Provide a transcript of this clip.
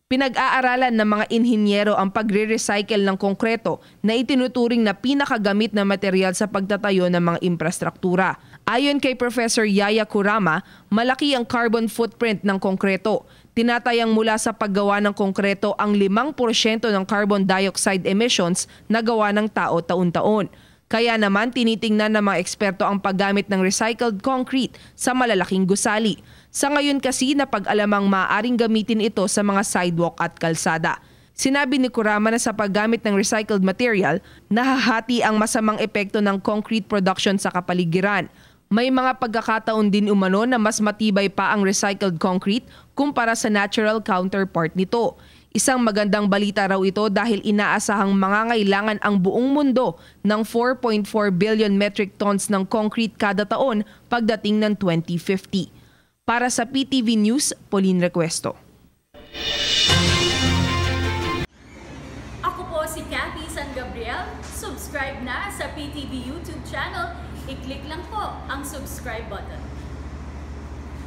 Pinag-aaralan ng mga inhinyero ang pagre-recycle ng konkreto na itinuturing na pinakagamit na material sa pagtatayo ng mga infrastruktura. Ayon kay Professor Yaya Kurama, malaki ang carbon footprint ng konkreto. Tinatayang mula sa paggawa ng konkreto ang 5% ng carbon dioxide emissions na gawa ng tao taon-taon. Kaya naman tinitingnan ng mga eksperto ang paggamit ng recycled concrete sa malalaking gusali. Sa ngayon kasi napag-alamang maaaring gamitin ito sa mga sidewalk at kalsada. Sinabi ni Kurama na sa paggamit ng recycled material, nahahati ang masamang epekto ng concrete production sa kapaligiran. May mga pagkakataon din umano na mas matibay pa ang recycled concrete kumpara sa natural counterpart nito. Isang magandang balita raw ito dahil inaasahang mangangailangan ang buong mundo ng 4.4 billion metric tons ng concrete kada taon pagdating ng 2050. Para sa PTV News, Pauline Recuesto. Ako po si Cathy San Gabriel. Subscribe na sa PTV YouTube channel. I-click lang po ang subscribe button.